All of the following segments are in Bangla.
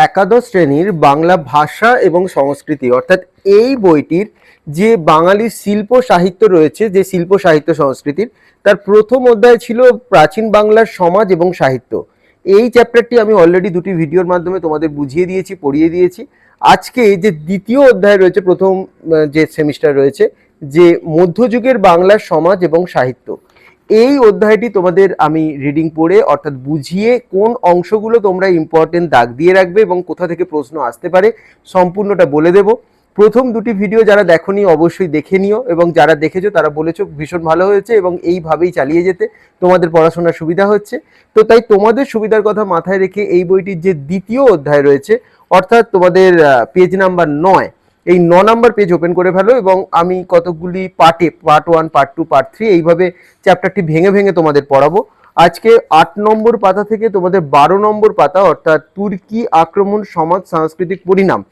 একাদশ শ্রেণীর বাংলা ভাষা এবং সংস্কৃতি অর্থাৎ এই বইটির যে বাঙালি শিল্প সাহিত্য রয়েছে, যে শিল্প সাহিত্য সংস্কৃতির, তার প্রথম অধ্যায় ছিল প্রাচীন বাংলার সমাজ এবং সাহিত্য। এই চ্যাপ্টারটি আমি অলরেডি দুটি ভিডিওর মাধ্যমে তোমাদের বুঝিয়ে দিয়েছি, পড়িয়ে দিয়েছি। আজকে যে দ্বিতীয় অধ্যায় রয়েছে, প্রথম যে সেমিস্টার রয়েছে, যে মধ্যযুগের বাংলার সমাজ এবং সাহিত্য, এই অধ্যায়টি তোমাদের আমি রিডিং পড়ে অর্থাৎ বুঝিয়ে কোন অংশগুলো তোমরা ইম্পর্টেন্ট দাগ দিয়ে রাখবে এবং কোথা থেকে প্রশ্ন আসতে পারে সম্পূর্ণটা বলে দেব। প্রথম দুটি ভিডিও যারা দেখোনি অবশ্যই দেখে নিও, এবং যারা দেখেছো তারা বলেছো ভীষণ ভালো হয়েছে এবং এইভাবেই চালিয়ে যেতে তোমাদের পড়াশোনার সুবিধা হচ্ছে। তো তাই তোমাদের সুবিধার কথা মাথায় রেখে এই বইটির যে দ্বিতীয় অধ্যায় রয়েছে, অর্থাৎ তোমাদের পেজ নাম্বার 9, এই 9 নাম্বার পেজ ওপেন করে ফেলো এবং আমি কতগুলি পার্টে, পার্ট 1, পার্ট 2, পার্ট 3 এইভাবে চ্যাপ্টারটি ভেঙে ভেঙে তোমাদের পড়াবো। আজকে 8 নম্বর পাতা থেকে তোমাদের 12 নম্বর পাতা অর্থাৎ তুর্কি আক্রমণ সমাজ সাংস্কৃতিক পরিণাম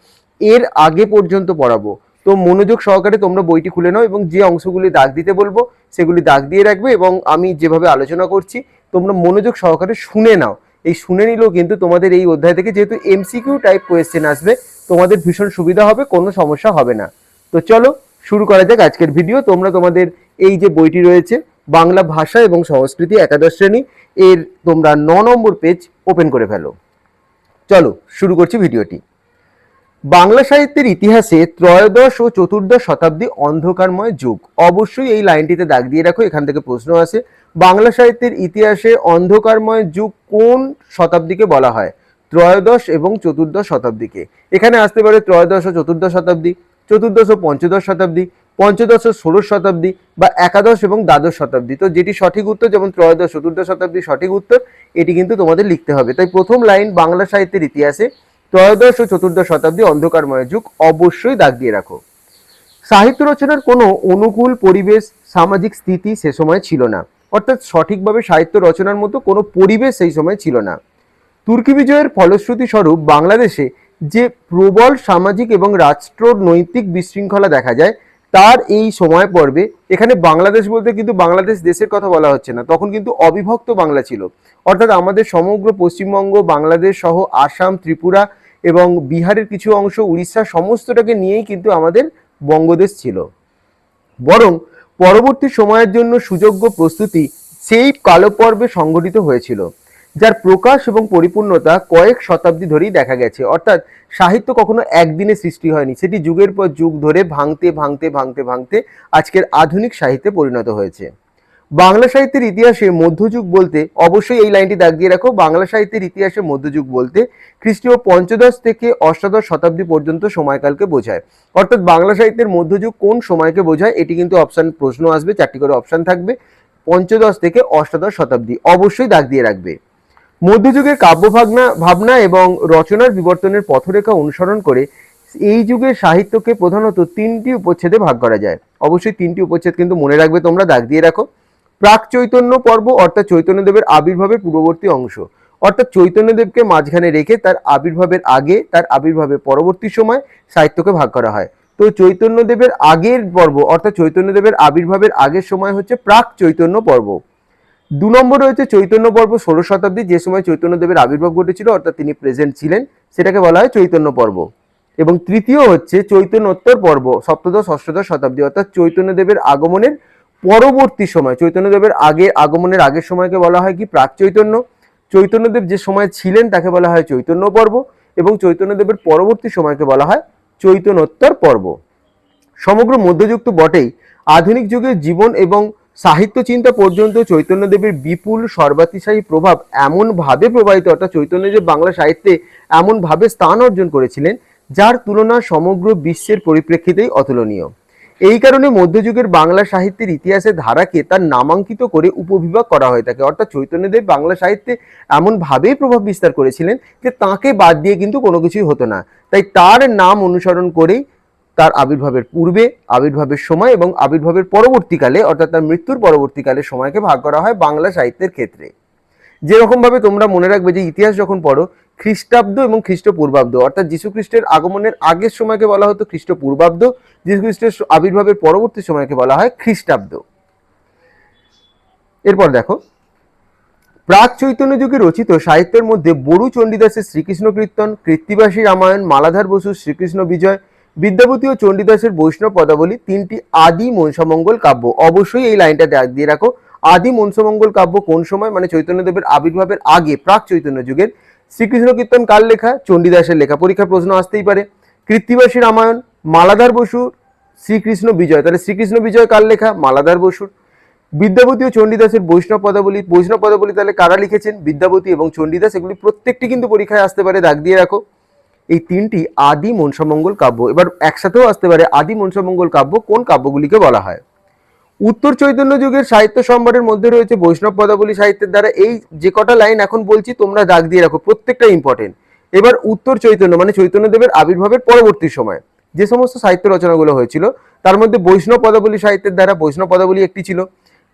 এর আগে পর্যন্ত পড়াবো। তো মনোযোগ সহকারে তোমরা বইটি খুলে নাও এবং যে অংশগুলি দাগ দিতে বলবো সেগুলি দাগ দিয়ে রাখবে, এবং আমি যেভাবে আলোচনা করছি তোমরা মনোযোগ সহকারে শুনে নাও। এই শুনে নিলেও কিন্তু তোমাদের এই অধ্যায় থেকে, যেহেতু এমসিকিউ টাইপ কোয়েশ্চেন আসবে, তোমাদের ভীষণ সুবিধা হবে, কোনো সমস্যা হবে না। তো চলো শুরু করা যাক আজকের ভিডিও। তোমরা তোমাদের এই যে বইটি রয়েছে বাংলা ভাষা এবং সংস্কৃতি একাদশ শ্রেণী, এর তোমরা 9 নম্বর পেজ ওপেন করে ফেলো। চলো শুরু করছি ভিডিওটি। বাংলা সাহিত্যের ইতিহাসে ত্রয়োদশ ও চতুর্দশ শতাব্দী অন্ধকারময় যুগ। অবশ্যই এই লাইনটিতে দাগ দিয়ে রাখো, এখান থেকে প্রশ্ন আসে। বাংলা সাহিত্যের ইতিহাসে অন্ধকারময় যুগ কোন শতাব্দীকে বলা হয়? ত্রয়োদশ এবং চতুর্দশ শতাব্দীকে। এখানে আসতে পারে ত্রয়োদশ ও চতুর্দশ শতাব্দী, চতুর্দশ ও পঞ্চদশ শতাব্দী, পঞ্চদশ ও ষোড়শ শতাব্দী, বা একাদশ এবং দ্বাদশ শতাব্দী। তো যেটি সঠিক উত্তর, যেমন ত্রয়োদশ চতুর্দশ শতাব্দী সঠিক উত্তর, এটি কিন্তু তোমাদের লিখতে হবে। তাই প্রথম লাইন বাংলা সাহিত্যের ইতিহাসে ত্রয়োদশ ও চতুর্দশ শতাব্দী অন্ধকারময় যুগ, অবশ্যই দাগ দিয়ে রাখো। সাহিত্য রচনার কোনো অনুকূল পরিবেশ, সামাজিক স্থিতি সে সময় ছিল না, অর্থাৎ সঠিকভাবে সাহিত্য রচনার মতো কোনো পরিবেশ সেই সময় ছিল না। তুর্কি বিজয়ের ফলশ্রুতি স্বরূপ বাংলাদেশে যে প্রবল সামাজিক এবং রাষ্ট্রনৈতিক বিশৃঙ্খলা দেখা যায় তার এই সময় পর্বে, এখানে বাংলাদেশ বলতে কিন্তু বাংলাদেশ দেশের কথা বলা হচ্ছে না, তখন কিন্তু অবিভক্ত বাংলা ছিল, অর্থাৎ আমাদের সমগ্র পশ্চিমবঙ্গ, বাংলাদেশ সহ আসাম, ত্রিপুরা এবং বিহারের কিছু অংশ, উড়িষ্যা, সমস্তটাকে নিয়েই কিন্তু আমাদের বঙ্গদেশ ছিল। বরং পরবর্তী সময়ের জন্য সুযোগ্য প্রস্তুতি সেই কালপর্বে সংগঠিত হয়েছিল, যার প্রকাশ এবং পরিপূর্ণতা কয়েক শতাব্দী ধরেই দেখা গেছে। অর্থাৎ সাহিত্য কখনো একদিনে সৃষ্টি হয়নি, সেটি যুগের পর যুগ ধরে ভাঙতে ভাঙতে ভাঙতে ভাঙতে আজকের আধুনিক সাহিত্যে পরিণত হয়েছে। বাংলা সাহিত্যের ইতিহাসে মধ্যযুগ বলতে, অবশ্যই এই লাইনটি দাগ দিয়ে রাখো, বাংলা সাহিত্যের ইতিহাসে মধ্যযুগ বলতে খ্রিস্টীয় পঞ্চদশ থেকে অষ্টাদশ শতাব্দী পর্যন্ত সময়কালকে বোঝায়। অর্থাৎ বাংলা সাহিত্যের মধ্যযুগ কোন সময়কে বোঝায়, এটি কিন্তু অপশন প্রশ্ন আসবে, 4টি করে অপশন থাকবে। পঞ্চদশ থেকে অষ্টাদশ শতাব্দী, অবশ্যই দাগ দিয়ে রাখবে। মধ্যযুগের কাব্য ভাবনা এবং রচনার বিবর্তনের পথরেখা অনুসরণ করে এই যুগের সাহিত্যকে প্রধানত 3টি উপচ্ছেদে ভাগ করা যায়। অবশ্যই 3টি উপচ্ছেদ কিন্তু মনে রাখবে তোমরা, দাগ দিয়ে রাখো। প্রাক চৈতন্য পর্ব অর্থাৎ চৈতন্যদেবের আবির্ভাবের পূর্ববর্তী অংশ, অর্থাৎ চৈতন্যদেবকে মাঝখানে রেখে তার আবির্ভাবের আগে, তার আবির্ভাবের পরবর্তী সময় সাহিত্যকে ভাগ করা হয়। তো চৈতন্যদেবের আগের পর্ব অর্থাৎ চৈতন্যদেবের আবির্ভাবের আগের সময় হচ্ছে প্রাক চৈতন্য পর্ব। 2 নম্বর রয়েছে চৈতন্য পর্ব, 16 শতাব্দী, যে সময় চৈতন্যদেবের আবির্ভাব ঘটেছিল অর্থাৎ তিনি প্রেজেন্ট ছিলেন, সেটাকে বলা হয় চৈতন্য পর্ব। এবং তৃতীয় হচ্ছে চৈতন্যোত্তর পর্ব, সপ্তদশ অষ্টাদশ শতাব্দী, অর্থাৎ চৈতন্যদেবের আগমনের পরবর্তী সময়, চৈতন্যদেবের আগে আগমনের আগের সময়কে বলা হয় কি প্রাক চৈতন্য। চৈতন্যদেব যে সময় ছিলেন তাকে বলা হয় চৈতন্য পর্ব, এবং চৈতন্যদেবের পরবর্তী সময়কে বলা হয় চৈতন্যোত্তর পর্ব। সমগ্র মধ্যযুগ তো বটেই, আধুনিক যুগের জীবন এবং সাহিত্য চিন্তা পর্যন্ত চৈতন্যদেবের বিপুল সর্বাতিশায়ী প্রভাব এমনভাবে প্রবাহিত, অর্থাৎ চৈতন্যদেব বাংলা সাহিত্যে এমনভাবে স্থান অর্জন করেছিলেন যার তুলনা সমগ্র বিশ্বের পরিপ্রেক্ষিতেই অতুলনীয়। এই কারণে মধ্যযুগের বাংলা সাহিত্যের ইতিহাসের ধারাকে তার নামাঙ্কিত করে উপবিভাগ করা হয়ে থাকে। অর্থাৎ চৈতন্যদেব বাংলা সাহিত্যে এমনভাবেই প্রভাব বিস্তার করেছিলেন যে তাঁকে বাদ দিয়ে কিন্তু কোনো কিছুই হতো না। তাই তার নাম অনুসরণ করেই তার আবির্ভাবের পূর্বে, আবির্ভাবের সময় এবং আবির্ভাবের পরবর্তীকালে অর্থাৎ তার মৃত্যুর পরবর্তীকালে সময়কে ভাগ করা হয় বাংলা সাহিত্যের ক্ষেত্রে। যেরকম ভাবে তোমরা মনে রাখবে যে ইতিহাস যখন পড়ো, খ্রিস্টাব্দ এবং খ্রিস্টপূর্বাব্দ, অর্থাৎ যীশুখ্রিস্টের আগমনের আগের সময়কে বলা হতো খ্রিস্টপূর্বাব্দ, যীশুখ্রিস্টের আবির্ভাবের পরবর্তী সময়কে বলা হয় খ্রিস্টাব্দ। এরপর দেখো, প্রাক চৈতন্য যুগে রচিত সাহিত্যের মধ্যে বড়ু চণ্ডীদাসের শ্রীকৃষ্ণ কীর্তন, কৃত্তিবাসী রামায়ণ, মালাধার বসুর শ্রীকৃষ্ণ বিজয়, বিদ্যাপতি ও চণ্ডীদাসের বৈষ্ণব পদাবলী তিনটি আদি মনসামঙ্গল কাব্য। অবশ্যই এই লাইনটা দিয়ে রাখো, আদি মনসামঙ্গল কাব্য কোন সময়, মানে চৈতন্যদেবের আবির্ভাবের আগে, প্রাক চৈতন্য যুগের। শ্রীকৃষ্ণ কীর্তন কার লেখা? চণ্ডীদাসের লেখা। পরীক্ষার প্রশ্ন আসতেই পারে। কৃত্তিবাসী রামায়ণ, মালাধার বসুর শ্রীকৃষ্ণ বিজয়, তাহলে শ্রীকৃষ্ণ বিজয় কার লেখা? মালাধার বসুর। বিদ্যাপতি ও চণ্ডীদাসের বৈষ্ণব পদাবলী, বৈষ্ণব পদাবলী তাহলে কারা লিখেছেন? বিদ্যাপতি এবং চণ্ডীদাস। এগুলি প্রত্যেকটি কিন্তু পরীক্ষায় আসতে পারে, দাগ দিয়ে রাখো। এই তিনটি আদি মনসামঙ্গল কাব্য। এবার একসাথেও আসতে পারে, আদি মনসামঙ্গল কাব্য কোন কাব্যগুলিকে বলা হয়? উত্তর চৈতন্য যুগের সাহিত্য সম্ভারের মধ্যে রয়েছে বৈষ্ণব পদাবলী সাহিত্যের দ্বারা। এই যে কটা লাইন এখন বলছি তোমরা দাগ দিয়ে রাখো, প্রত্যেকটা ইম্পর্টেন্ট। এবার উত্তর চৈতন্য মানে চৈতন্যদেবের আবির্ভাবের পরবর্তী সময় যে সমস্ত সাহিত্য রচনাগুলো হয়েছিল তার মধ্যে বৈষ্ণব পদাবলী সাহিত্যের দ্বারা বৈষ্ণব পদাবলী একটি ছিল।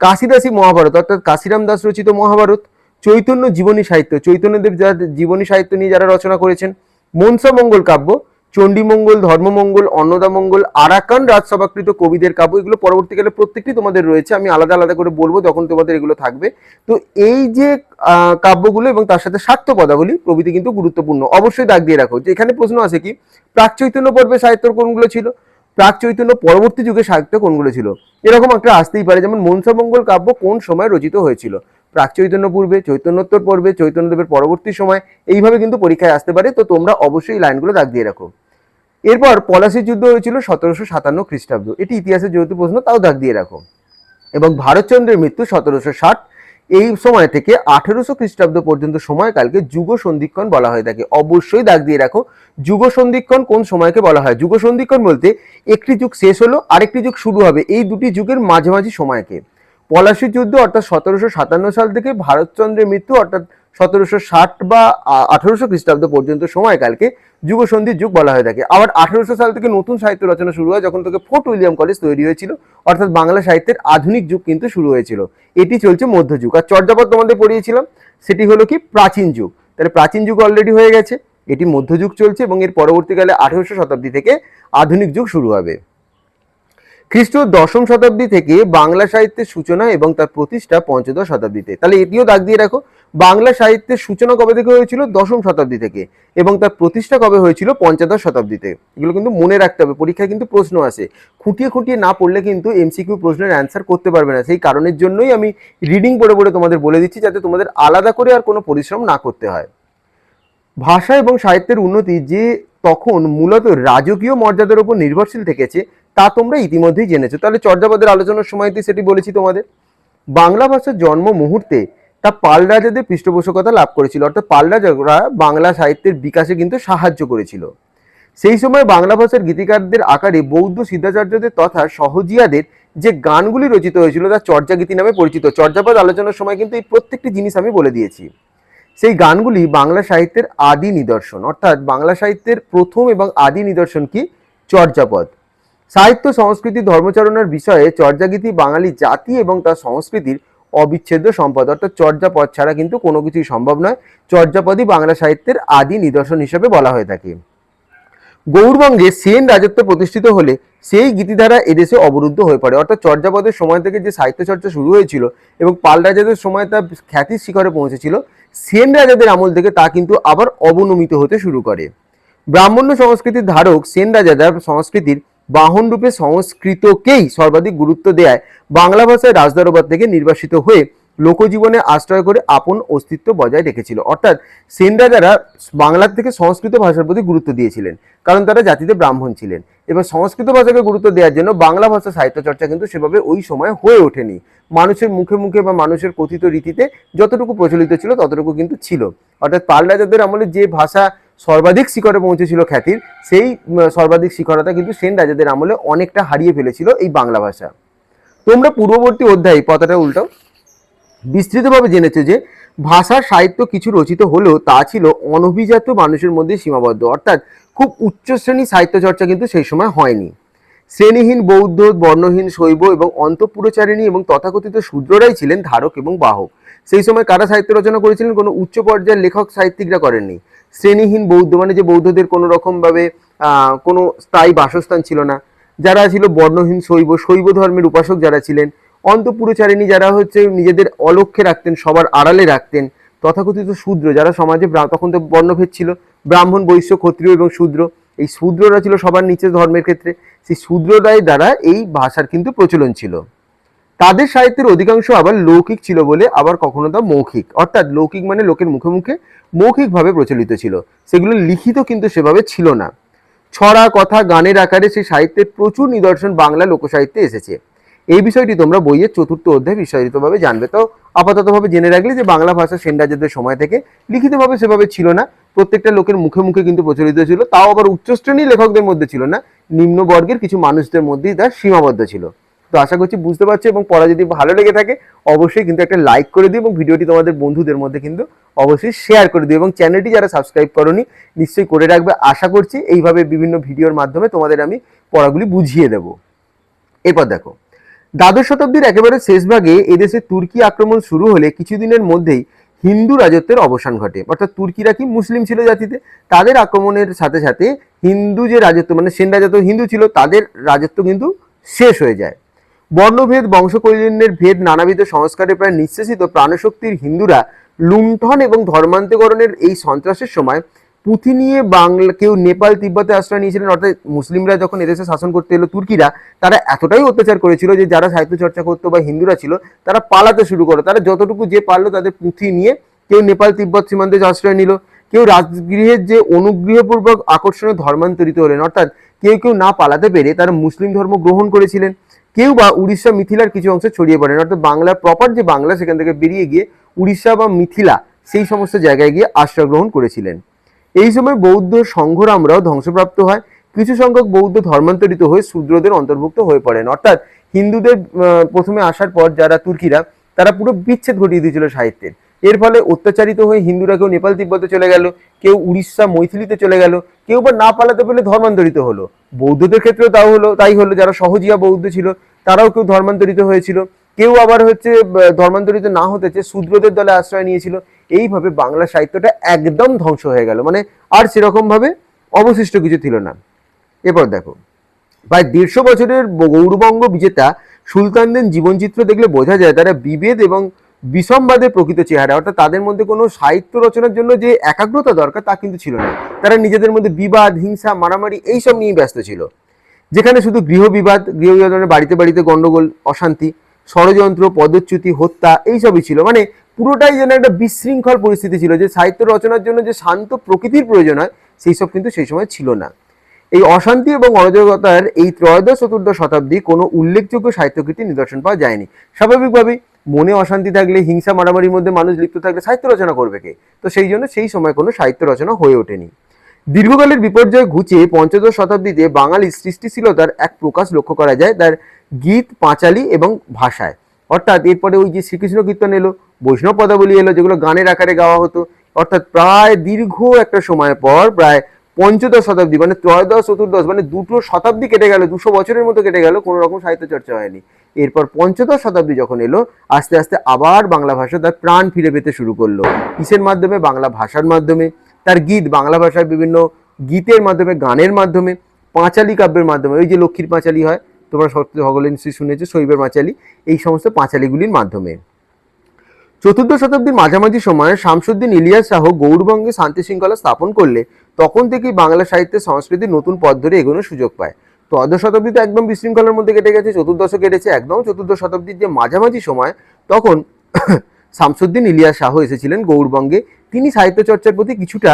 কাশিদাসী মহাভারত অর্থাৎ কাশিরাম দাস রচিত মহাভারত, চৈতন্য জীবনী সাহিত্য, চৈতন্যদেব যার জীবনী সাহিত্য নিয়ে যারা রচনা করেছেন। মনসামঙ্গল কাব্য, চণ্ডীমঙ্গল, ধর্মমঙ্গল, অন্নদামঙ্গল, আরাকান রাজসভাকৃত কবিদের কাব্য। এগুলো পরবর্তীকালে প্রত্যেকটি তোমাদের রয়েছে, আমি আলাদা আলাদা করে বলবো তখন তোমাদের এগুলো থাকবে। তো এই যে কাব্যগুলো এবং তার সাথে স্বার্থ পদাবলী প্রভৃতি কিন্তু গুরুত্বপূর্ণ, অবশ্যই দাগ দিয়ে রাখো। যে এখানে প্রশ্ন আছে কি, প্রাক চৈতন্য পর্বে সাহিত্য কোনগুলো ছিল, প্রাক চৈতন্য পরবর্তী যুগে সাহিত্য কোনগুলো ছিল, এরকম একটা আসতেই পারে। যেমন মনসামঙ্গল কাব্য কোন সময় রচিত হয়েছিল, প্রাক চৈতন্য পূর্বে, চৈতন্যোত্তর পর্বে, চৈতন্যদেবের পরবর্তী সময়, এইভাবে কিন্তু পরীক্ষায় আসতে পারে। তো তোমরা অবশ্যই লাইনগুলো দাগ দিয়ে রাখো। এরপর পলাশীর যুদ্ধ হয়েছিল 1757 খ্রিস্টাব্দ, এটি ইতিহাসের যেহেতু প্রশ্ন তাও দাগ দিয়ে রাখো। এবং ভারতচন্দ্রের মৃত্যু 1760, এই সময় থেকে 1800 খ্রিস্টাব্দ পর্যন্ত সময়কালকে যুগ সন্ধিক্ষণ বলা হয়ে থাকে। অবশ্যই দাগ দিয়ে রাখো, যুগ সন্ধিক্ষণ কোন সময়কে বলা হয়? যুগ সন্ধিক্ষণ বলতে একটি যুগ শেষ হলো আরেকটি যুগ শুরু হবে, এই দুটি যুগের মাঝামাঝি সময়কে। পলাশীর যুদ্ধ অর্থাৎ 1757 সাল থেকে ভারতচন্দ্রের মৃত্যু অর্থাৎ 1760 বা 1800 খ্রিস্টাব্দ পর্যন্ত সময়কালকে যুগসন্ধির যুগ বলা হয়ে থাকে। আবার 1800 সাল থেকে নতুন সাহিত্য রচনা শুরু হয়, যখন থেকে ফোর্ট উইলিয়াম কলেজ তৈরি হয়েছিল, অর্থাৎ বাংলা সাহিত্যের আধুনিক যুগ কিন্তু শুরু হয়েছিল। এটি চলছে মধ্যযুগ। আর চর্যাপদ তোমাদের পড়িয়েছিলাম, সেটি হলো কি প্রাচীন যুগ। তাহলে প্রাচীন যুগ অলরেডি হয়ে গেছে, এটি মধ্যযুগ চলছে এবং এর পরবর্তীকালে 1800 শতাব্দী থেকে আধুনিক যুগ শুরু হবে। খ্রিস্ট 10ম শতাব্দী থেকে বাংলা সাহিত্যের সূচনা এবং তার প্রতিষ্ঠা 15ম শতাব্দীতে। তাহলে এটিও দাগ দিয়ে রাখো, বাংলা সাহিত্যের সূচনা কবে থেকে হয়েছিল? 10ম শতাব্দী থেকে, এবং তার প্রতিষ্ঠা কবে হয়েছিল? 15ম শতাব্দীতে। এগুলো কিন্তু মনে রাখতে হবে, পরীক্ষায় কিন্তু প্রশ্ন আসে, খুঁটিয়ে খুঁটিয়ে না পড়লে কিন্তু এমসিকিউ প্রশ্নের অ্যান্সার করতে পারবে না। সেই কারণের জন্যই আমি রিডিং পড়ে পড়ে তোমাদের বলে দিচ্ছি, যাতে তোমাদের আলাদা করে আর কোনো পরিশ্রম না করতে হয়। ভাষা এবং সাহিত্যের উন্নতি যে তখন মূলত রাজকীয় মর্যাদার উপর নির্ভরশীল থেকেছে তা তোমরা ইতিমধ্যেই জেনেছো। তাহলে চর্যাপদের আলোচনার সময়তে সেটি বলেছি তোমাদের। বাংলা ভাষার জন্ম মুহূর্তে তা পাল রাজাদের পৃষ্ঠপোষকতা লাভ করেছিল, অর্থাৎ পাল রাজারা বাংলা সাহিত্যের বিকাশে কিন্তু সাহায্য করেছিল। সেই সময় বাংলা ভাষার গীতিকারদের আকারে বৌদ্ধ সিদ্ধাচার্যদের তথা সহজিয়াদের যে গানগুলি রচিত হয়েছিল তা চর্যাগীতি নামে পরিচিত। চর্যাপদ আলোচনার সময় কিন্তু এই প্রত্যেকটি জিনিস আমি বলে দিয়েছি। সেই গানগুলি বাংলা সাহিত্যের আদি নিদর্শন, অর্থাৎ বাংলা সাহিত্যের প্রথম এবং আদি নিদর্শন কি? চর্যাপদ। সাহিত্য, সংস্কৃতি, ধর্মচারণার বিষয়ে চর্যাগীতি বাঙালি জাতি এবং তার সংস্কৃতির অবিচ্ছেদ্য সম্পদ, অর্থাৎ চর্যাপদ ছাড়া কিন্তু কোনো কিছুই সম্ভব নয়। চর্যাপদই বাংলা সাহিত্যের আদি নিদর্শন হিসেবে বলা হয়ে থাকে। গৌড়বঙ্গে সেন রাজত্ব প্রতিষ্ঠিত হলে সেই গীতিধারা এদেশে অবরুদ্ধ হয়ে পড়ে, অর্থাৎ চর্যাপদের সময় থেকে যে সাহিত্য চর্চা শুরু হয়েছিল এবং পাল রাজাদের সময় তা খ্যাতির শিখরে পৌঁছেছিল, সেন রাজাদের আমল থেকে তা কিন্তু আবার অবনমিত হতে শুরু করে। ব্রাহ্মণ্য সংস্কৃতির ধারক সেন রাজারা সংস্কৃতির বাহন রূপে সংস্কৃতকেই সর্বাধিক গুরুত্ব দেয় বাংলা ভাষায় রাজদরবার থেকে নির্বাসিত হয়ে লোকজীবনে আশ্রয় করে আপন অস্তিত্ব বজায় রেখেছিল। অর্থাৎ সেন রাজারা বাংলার থেকে সংস্কৃত ভাষার প্রতি গুরুত্ব দিয়েছিলেন, কারণ তারা জাতিতে ব্রাহ্মণ ছিলেন। এবার সংস্কৃত ভাষাকে গুরুত্ব দেওয়ার জন্য বাংলা ভাষা সাহিত্য চর্চা কিন্তু সেভাবে ওই সময় হয়ে ওঠেনি। মানুষের মুখে মুখে বা মানুষের কথিত রীতিতে যতটুকু প্রচলিত ছিল ততটুকু কিন্তু ছিল। অর্থাৎ পাল রাজাদের আমলে যে ভাষা সর্বাধিক শিখরে পৌঁছেছিল খ্যাতির, সেই সর্বাধিক শিখরতা কিন্তু সেন রাজাদের আমলে অনেকটা হারিয়ে ফেলেছিল এই বাংলা ভাষা। তোমরা পূর্ববর্তী অধ্যায়ে, পাতাটা উল্টাও, বিস্তৃতভাবে জেনেছো যে ভাষা সাহিত্য কিছু রচিত হলেও তা ছিল অনভিজাত মানুষের মধ্যে সীমাবদ্ধ, অর্থাৎ খুব উচ্চ শ্রেণীর সাহিত্য চর্চা কিন্তু সেই সময় হয়নি। শ্রেণীহীন বৌদ্ধ, বর্ণহীন শৈব এবং অন্তঃপুরচারিণী এবং তথাকথিত শূদ্ররাই ছিলেন ধারক এবং বাহক। সেই সময় কারা সাহিত্য রচনা করেছিলেন? কোনো উচ্চ পর্যায়ের লেখক সাহিত্যিকরা করেননি। শ্রেণীহীন বৌদ্ধ মানে যে বৌদ্ধদের কোনো রকম ভাবে কোনো স্থায়ী বাসস্থান ছিল না। যারা ছিল বর্ণহীন শৈব, শৈব ধর্মের উপাসক যারা ছিলেন, অন্তঃপুরচারিণী যারা হচ্ছে নিজেদের অলক্ষ্যে রাখতেন, সবার আড়ালে রাখতেন, তথাকথিত শূদ্র যারা সমাজে, তখন তো বর্ণভেদ ছিল, ব্রাহ্মণ, বৈশ্য, ক্ষত্রিয় এবং শূদ্র, এই শূদ্ররা ছিল সবার নিচে ধর্মের ক্ষেত্রে, সেই শূদ্ররাই দ্বারা এই ভাষার কিন্তু প্রচলন ছিল। তাদের সাহিত্যের অধিকাংশ আবার লৌকিক ছিল বলে, আবার কখনো তা মৌখিক, অর্থাৎ লৌকিক মানে লোকের মুখে মুখে মৌখিকভাবে প্রচলিত ছিল, সেগুলো লিখিত কিন্তু সেভাবে ছিল না। ছড়া, কথা, গানের আকারে সেই সাহিত্যের প্রচুর নিদর্শন বাংলা লোকসাহিত্যে এসেছে। এই বিষয়টি তোমরা বইয়ের 4র্থ অধ্যায়ে বিস্তারিতভাবে জানবে। তো আপাততভাবে জেনে রাখলে যে বাংলা ভাষা সেন রাজাদের সময় থেকে লিখিতভাবে সেভাবে ছিল না, প্রত্যেকটা লোকের মুখে মুখে কিন্তু প্রচলিত ছিল, তাও আবার উচ্চশ্রেণীর লেখকদের মধ্যে ছিল না, নিম্ন বর্গের কিছু মানুষদের মধ্যেই তা সীমাবদ্ধ ছিল। তো আশা করছি বুঝতে পারছো, এবং পড়া যদি ভালো লেগে থাকে অবশ্যই কিন্তু একটা লাইক করে দিও, এবং ভিডিওটি তোমাদের বন্ধুদের মধ্যে কিন্তু অবশ্যই শেয়ার করে দিও, এবং চ্যানেলটি যারা সাবস্ক্রাইব করোনি নিশ্চয়ই করে রাখবে। আশা করছি এইভাবে বিভিন্ন ভিডিওর মাধ্যমে তোমাদের আমি পড়াগুলি বুঝিয়ে দেব। এরপর দেখো, দ্বাদশ শতাব্দীর একেবারে শেষ ভাগে এদেশে তুর্কি আক্রমণ শুরু হলে কিছুদিনের মধ্যেই হিন্দু রাজত্বের অবসান ঘটে। অর্থাৎ তুর্কিরা কি মুসলিম ছিল জাতিতে, তাদের আক্রমণের সাথে সাথে হিন্দু যে রাজত্ব, মানে সেন রাজত্ব হিন্দু ছিল, তাদের রাজত্ব কিন্তু শেষ হয়ে যায়। বর্ণভেদ, বংশকৈলিন্যের ভেদ, নানাবিধ সংস্কারে প্রায় নিঃশেষিত প্রাণশক্তির হিন্দুরা লুণ্ঠন এবং ধর্মান্তকরণের এই সন্ত্রাসের সময় পুঁথি নিয়ে বাংলা, কেউ নেপাল, তিব্বতে আশ্রয় নিয়েছিলেন। অর্থাৎ মুসলিমরা যখন এদেশে শাসন করতে এলো তুর্কিরা, তারা এতটাই অত্যাচার করেছিল যে যারা সাহিত্য চর্চা করতো বা হিন্দুরা ছিল তারা পালাতে শুরু করে। তারা যতটুকু যে পারলো তাদের পুঁথি নিয়ে কেউ নেপাল তিব্বত সীমান্তে আশ্রয় নিল, কেউ রাজগৃহের যে অনুগৃহপূর্বক আকর্ষণে ধর্মান্তরিত হলেন, অর্থাৎ কেউ কেউ না পালাতে পেরে তারা মুসলিম ধর্ম গ্রহণ করেছিলেন, কেউ বা উড়িষ্যা, মিথিলার কিছু অংশে ছড়িয়ে পড়েন। অর্থাৎ বাংলার প্রপার যে বাংলা সেখান থেকে বেরিয়ে গিয়ে উড়িষ্যা বা মিথিলা সেই সমস্ত জায়গায় গিয়ে আশ্রয় গ্রহণ করেছিলেন। এই সময় বৌদ্ধ সংঘরামরাও ধ্বংসপ্রাপ্ত হয়, কিছু সংখ্যক বৌদ্ধ ধর্মান্তরিত হয়ে শূদ্রদের অন্তর্ভুক্ত হয়ে পড়েন। অর্থাৎ হিন্দুদের প্রথমে আসার পর যারা তুর্কিরা, তারা পুরো বিচ্ছেদ ঘটিয়ে দিয়েছিল সাহিত্যের। এর ফলে অত্যাচারিত হয়ে হিন্দুরা কেউ নেপাল তিব্বতে চলে গেল, কেউ উড়িষ্যা মৈথিলিতে চলে গেল, কেউ বা না পালাতে পেরে ধর্মান্তরিত হলো। বৌদ্ধদের ক্ষেত্রেও তাই হলো, যারা সহজিয়া বৌদ্ধ ছিল তারাও কেউ ধর্মান্তরিত হয়েছিল, কেউ আবার হচ্ছে ধর্মান্তরিত না হতে চেয়ে শূদ্রদের দলে আশ্রয় নিয়েছিল। এইভাবে বাংলা সাহিত্যটা একদম ধ্বংস হয়ে গেল, মানে আর সেরকম ভাবে অবশিষ্ট কিছু ছিল না। এরপর দেখো, প্রায় 150 বছরের গৌড়বঙ্গ বিজেতা সুলতানদের জীবনচিত্র দেখলে বোঝা যায় তারা বিভেদ এবং বিসম্বাদের প্রকৃত চেহারা। অর্থাৎ তাদের মধ্যে কোনো সাহিত্য রচনার জন্য যে একাগ্রতা দরকার তা কিন্তু ছিল না, তারা নিজেদের মধ্যে বিবাদ, হিংসা, মারামারি এইসব নিয়ে ব্যস্ত ছিল। যেখানে শুধু গৃহবিবাদ, বাড়িতে বাড়িতে গন্ডগোল, অশান্তি, ষড়যন্ত্র, পদচ্যুতি, হত্যা এইসবই ছিল। মানে পুরোটাই যেন একটা বিশৃঙ্খল পরিস্থিতি ছিল, যে সাহিত্য রচনার জন্য যে শান্ত প্রকৃতির প্রয়োজন হয় সেই সব কিন্তু সেই সময় ছিল না। এই অশান্তি এবং অরাজকতার এই ত্রয়োদশ-চতুর্দশ শতাব্দী কোনো উল্লেখযোগ্য সাহিত্যকৃতির নিদর্শন পাওয়া যায়নি। স্বাভাবিকভাবেই মনে অশান্তি থাকলে, হিংসা মারামারির মধ্যে মানুষ লিপ্ত থাকলে সাহিত্য রচনা করবে কে? তো সেই জন্য সেই সময় কোনো সাহিত্য রচনা হয়ে ওঠেনি। দীর্ঘকালের বিপর্যয় ঘুচে পঞ্চদশ শতাব্দীতে বাঙালির সৃষ্টিশীলতার এক প্রকাশ লক্ষ্য করা যায় তার গীত, পাঁচালী এবং ভাষায়। অর্থাৎ এরপরে ওই যে শ্রীকৃষ্ণ কীর্তন এলো, বৈষ্ণব পদাবলী এলো, যেগুলো গানের আকারে গাওয়া হতো। অর্থাৎ প্রায় দীর্ঘ একটা সময় পর, প্রায় পঞ্চদশ শতাব্দী মানে ত্রয়োদশ চতুর্দশ, মানে 2টো শতাব্দী কেটে গেল, 200 বছরের মতো কেটে গেল, কোনো রকম সাহিত্য চর্চা হয়নি। এরপর পঞ্চদশ শতাব্দী যখন এলো, আস্তে আস্তে আবার বাংলা ভাষা তার প্রাণ ফিরে পেতে শুরু করলো। কিসের মাধ্যমে? বাংলা ভাষার মাধ্যমে, তার গীত, বাংলা ভাষায় বিভিন্ন গীতের মাধ্যমে, গানের মাধ্যমে, পাঁচালী কাব্যের মাধ্যমে, ওই যে লক্ষ্মীর পাঁচালী হয়, তোমরা সকলে নিশ্চয়ই শুনেছো, শৈবের পাঁচালী, এই সমস্ত পাঁচালীগুলির মাধ্যমে। চতুর্দশ শতাব্দীর মাঝামাঝি সময়ে শামসুদ্দিন ইলিয়াস শাহ গৌড়বঙ্গে শান্তি শৃঙ্খলা স্থাপন করলে তখন থেকেই বাংলা সাহিত্যের সংস্কৃতির নতুন পথ ধরে এগোনোর সুযোগ পায়। ত্রয়োদশ শতাব্দীতে একদম বিশৃঙ্খলার মধ্যে কেটে গেছে, চতুর্দশও কেটেছে, একদম চতুর্দশ শতাব্দীর যে মাঝামাঝি সময়, তখন শামসুদ্দিন ইলিয়াস শাহ এসেছিলেন গৌড়বঙ্গে। তিনি সাহিত্য চর্চার প্রতি কিছুটা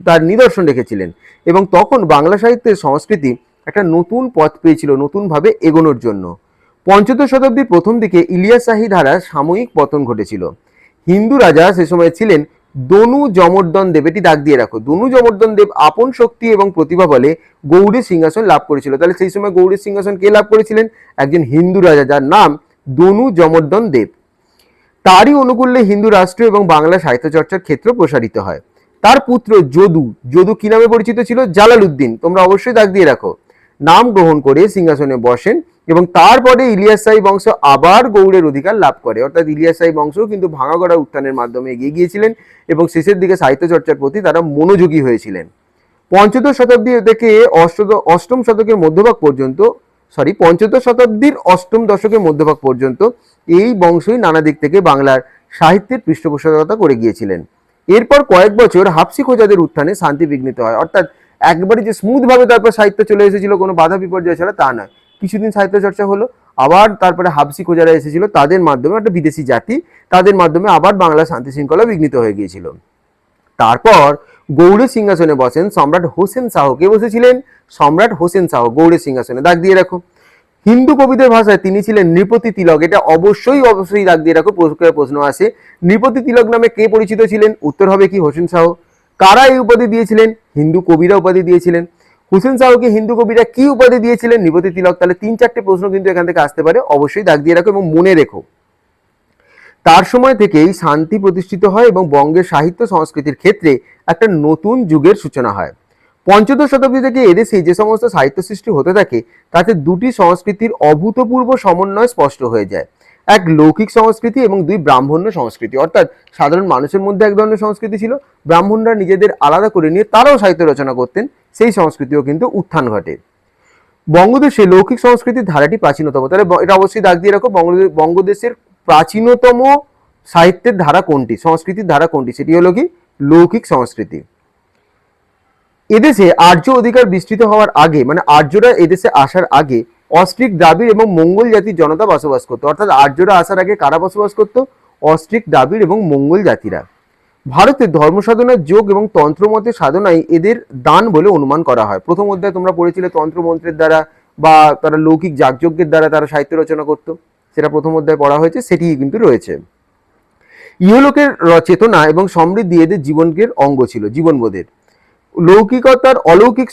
তার নিদর্শন রেখেছিলেন, এবং তখন বাংলা সাহিত্যের সংস্কৃতি একটা নতুন পথ পেয়েছিল নতুনভাবে এগোনোর জন্য। পঞ্চদশ শতাব্দীর প্রথম দিকে ইলিয়াস শাহী ধারার সাময়িক পতন ঘটেছিল। হিন্দু রাজা সে সময় ছিলেন দনু জমর্দন দেব, এটি দাগ দিয়ে রাখো। দনু জমর্দন দেব আপন শক্তি এবং প্রতিভা বলে গৌড়ের সিংহাসন লাভ করেছিল। তাহলে সেই সময় গৌড়ের সিংহাসন কে লাভ করেছিলেন? একজন হিন্দু রাজা, যার নাম দনু জমর্দন দেব। তারই অনুকূল্যে হিন্দু রাষ্ট্র এবং বাংলা সাহিত্য চর্চার ক্ষেত্র প্রসারিত হয়। তার পুত্র যদু, যদু কি নামে পরিচিত ছিল? জালালউদ্দিন, তোমরা অবশ্যই দাগ দিয়ে রাখো, নাম গ্রহণ করে সিংহাসনে বসেন, এবং তারপরে ইলিয়াস শাহী বংশ আবার গৌড়ের অধিকার লাভ করে। অর্থাৎ ইলিয়াস শাহী বংশ কিন্তু ভাঙাগড়া উত্থানের মাধ্যমে এগিয়ে গিয়েছিলেন, এবং শেষের দিকে সাহিত্য চর্চার প্রতি তারা মনোযোগী হয়েছিলেন। পঞ্চদশ শতাব্দী থেকে অষ্টম শতকের মধ্যভাগ পর্যন্ত পঞ্চদশ শতাব্দীর অষ্টম দশকের মধ্যভাগ পর্যন্ত এই বংশই নানা দিক থেকে বাংলার সাহিত্যের পৃষ্ঠপোষকতা করে গিয়েছিলেন। এরপর কয়েক বছর হাফসি খোজাদের উত্থানে শান্তি বিঘ্নিত হয়, অর্থাৎ একবারে যে স্মুথ ভাবে তারপর সাহিত্য চলে এসেছিল কোনো বাধা বিপর্যয় ছাড়া তা নয়। কিছুদিন সাহিত্য চর্চা হলো, আবার তারপরে হাফসি খোজারা এসেছিল, তাদের মাধ্যমে একটা বিদেশি জাতি, তাদের মাধ্যমে আবার বাংলা শান্তি শৃঙ্খলা বিঘ্নিত হয়ে গিয়েছিল। তারপর গৌড়ের সিংহাসনে বসেন সম্রাট হোসেন শাহ। কে বসেছিলেন? সম্রাট হোসেন শাহ গৌড়ের সিংহাসনে। দাগ দিয়ে রাখো। হিন্দু কবিদের ভাষায় তিনি ছিলেন নৃপতি তিলক। এটা অবশ্যই দাগ দিয়ে রাখো, প্রশ্ন আসে। নৃপতি তিলক নামে কে পরিচিত ছিলেন? উত্তর হবে কি? হোসেন শাহ। কারা এই উপাধি দিয়েছিলেন? হিন্দু কবিরা উপাধি দিয়েছিলেন। হোসেন শাহকে হিন্দু কবিরা কি উপাধি দিয়েছিলেন? নৃপতি তিলক। তাহলে 3-4টে প্রশ্ন কিন্তু এখান থেকে আসতে পারে, অবশ্যই দাগ দিয়ে রাখো এবং মনে রেখো। তার সময় থেকেই শান্তি প্রতিষ্ঠিত হয় এবং বঙ্গের সাহিত্য সংস্কৃতির ক্ষেত্রে একটা নতুন যুগের সূচনা হয়। পঞ্চদশ শতাব্দী থেকে এদেশে যে সমস্ত সাহিত্য সৃষ্টি হতে থাকে তাতে দুটি সংস্কৃতির অভূতপূর্ব সমন্বয় স্পষ্ট হয়ে যায়। এক লৌকিক সংস্কৃতি এবং দুই ব্রাহ্মণ্য সংস্কৃতি। অর্থাৎ সাধারণ মানুষের মধ্যে এক ধরনের সংস্কৃতি ছিল, ব্রাহ্মণরা নিজেদের আলাদা করে নিয়ে তারাও সাহিত্য রচনা করতেন, সেই সংস্কৃতিও কিন্তু উত্থান ঘটে। বঙ্গদেশে লৌকিক সংস্কৃতির ধারাটি প্রাচীনতম। তাহলে এটা অবশ্যই দাগ দিয়ে রাখো, বঙ্গদেশের প্রাচীনতম সাহিত্যের ধারা কোনটি, সংস্কৃতির ধারা কোনটি? সেটি হলো কি? লৌকিক সংস্কৃতি। এদেশে আর্য অধিকার বিস্তৃত হওয়ার আগে, মানে আর্যরা এদেশে আসার আগে অস্ট্রিক, দ্রাবিড় এবং মঙ্গল জাতির জনতা বসবাস করতো। অর্থাৎ আর্যরা আসার আগে কারা বসবাস করতো? অস্ট্রিক, দ্রাবিড় এবং মঙ্গল জাতিরা। ভারতের ধর্ম সাধনার যোগ এবং তন্ত্রমতের সাধনাই এদের দান বলে অনুমান করা হয়। প্রথম অধ্যায়ে তোমরা পড়েছিলে তন্ত্রমন্ত্রের দ্বারা বা তারা লৌকিক যাগযজ্ঞের দ্বারা তারা সাহিত্য রচনা করতো, সেটা প্রথম অধ্যায়ে পড়া হয়েছে, সেটি কিন্তু রয়েছে। ইহলোকের চেতনা এবং সমৃদ্ধি এদের জীবনের অঙ্গ ছিল, জীবনবোধের। লৌকিকতার অলৌকিক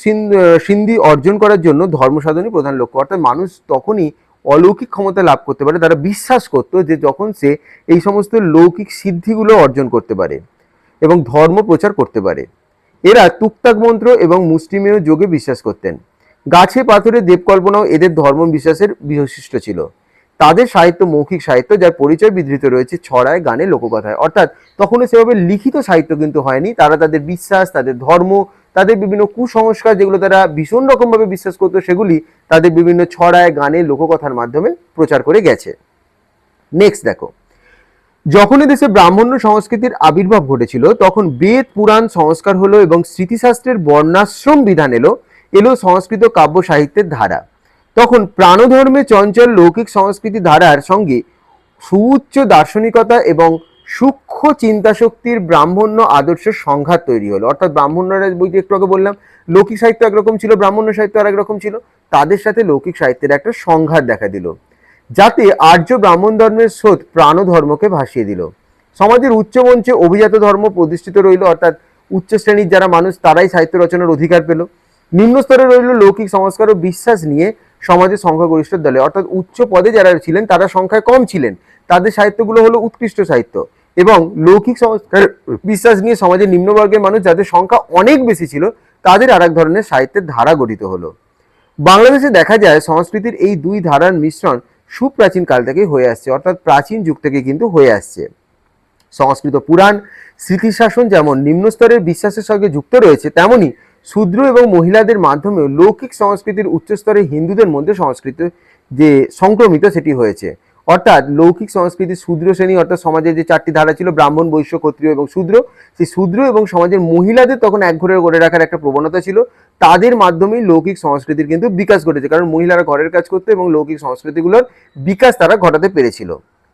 সিন্ধি অর্জন করার জন্য ধর্ম সাধনই প্রধান লক্ষ্য। অর্থাৎ মানুষ তখনই অলৌকিক ক্ষমতা লাভ করতে পারে, তারা বিশ্বাস করতো যে যখন সে এই সমস্ত লৌকিক সিদ্ধিগুলো অর্জন করতে পারে এবং ধর্ম প্রচার করতে পারে। এরা তুকতাক মন্ত্র এবং মুষ্টিমেয় যোগে বিশ্বাস করতেন। গাছে পাথরে দেবকল্পনাও এদের ধর্ম বিশ্বাসের বৈশিষ্ট্য ছিল। তাদের সাহিত্য মৌখিক সাহিত্য, যার পরিচয় বিধৃত রয়েছে ছড়ায়, গানে, লোককথায়। অর্থাৎ তখনও সেভাবে লিখিত সাহিত্য কিন্তু হয়নি। তারা তাদের বিশ্বাস, তাদের ধর্ম, তাদের বিভিন্ন কুসংস্কার যেগুলো তারা ভীষণ রকমভাবে বিশ্বাস করতো, সেগুলি তাদের বিভিন্ন ছড়ায়, গানে, লোককথার মাধ্যমে প্রচার করে গেছে। নেক্সট দেখো, যখন দেশে ব্রাহ্মণ্য সংস্কৃতির আবির্ভাব ঘটেছিল তখন বেদ পুরাণ সংস্কার হলো এবং স্মৃতিশাস্ত্রের বর্ণাশ্রম বিধান এলো সংস্কৃত কাব্য সাহিত্যের ধারা। তখন প্রাণধর্মে চঞ্চল লৌকিক সংস্কৃতি ধারার সঙ্গে সুউচ্চ দার্শনিকতা এবং সূক্ষ্ম চিন্তাশক্তির ব্রাহ্মণ্য আদর্শের সংঘাত তৈরি হলো। অর্থাৎ ব্রাহ্মণরা, বইটি একটু আগে বললাম, লৌকিক সাহিত্য একরকম ছিল, ব্রাহ্মণ্য সাহিত্য আর একরকম ছিল, তাদের সাথে লৌকিক সাহিত্যের একটা সংঘাত দেখা দিল, যাতে আর্য ব্রাহ্মণ ধর্মের স্রোত প্রাণ ধর্মকে ভাসিয়ে দিল। সমাজের উচ্চ মঞ্চে অভিজাত ধর্ম প্রতিষ্ঠিত রইল, অর্থাৎ উচ্চ শ্রেণীর যারা মানুষ তারাই সাহিত্য রচনার অধিকার পেল। নিম্ন স্তরে রইল লৌকিক সংস্কার ও বিশ্বাস নিয়ে সমাজের সংখ্যাগরিষ্ঠ দলে, অর্থাৎ উচ্চ পদে যারা ছিলেন তারা সংখ্যায় কম ছিলেন, তাদের সাহিত্যগুলো হলো উৎকৃষ্ট সাহিত্য। এবং লৌকিক সংস্কার বিশ্বাস নিয়ে সমাজের নিম্নবর্গের মানুষ যাদের সংখ্যা অনেক বেশি ছিল, তাদের আর এক ধরনের সাহিত্যের ধারা গঠিত হলো। বাংলাদেশে দেখা যায় সংস্কৃতির এই দুই ধারার মিশ্রণ সুপ্রাচীন কাল থেকেই হয়ে আসছে, অর্থাৎ প্রাচীন যুগ থেকে কিন্তু হয়ে আসছে। সংস্কৃত পুরাণ, স্মৃতিশাসন যেমন নিম্ন স্তরের বিশ্বাসের সঙ্গে যুক্ত রয়েছে, তেমনি শূদ্র এবং মহিলাদের মাধ্যমেও লৌকিক সংস্কৃতির উচ্চস্তরে হিন্দুদের মধ্যে সংস্কৃত যে সংক্রমিত সেটি হয়েছে। অর্থাৎ লৌকিক সংস্কৃতি শূদ্র শ্রেণী, অর্থাৎ সমাজের যে 4টি ধারা ছিল, ব্রাহ্মণ, বৈশ্য, ক্ষত্রিয় এবং শূদ্র, সেই শূদ্র এবং সমাজের মহিলাদের তখন একঘরে করে রাখার একটা প্রবণতা ছিল, তাদের মাধ্যমেই লৌকিক সংস্কৃতির কিন্তু বিকাশ ঘটেছে, কারণ মহিলারা ঘরের কাজ করতো এবং লৌকিক সংস্কৃতিগুলোর বিকাশ তারা ঘটাতে পেরেছিল।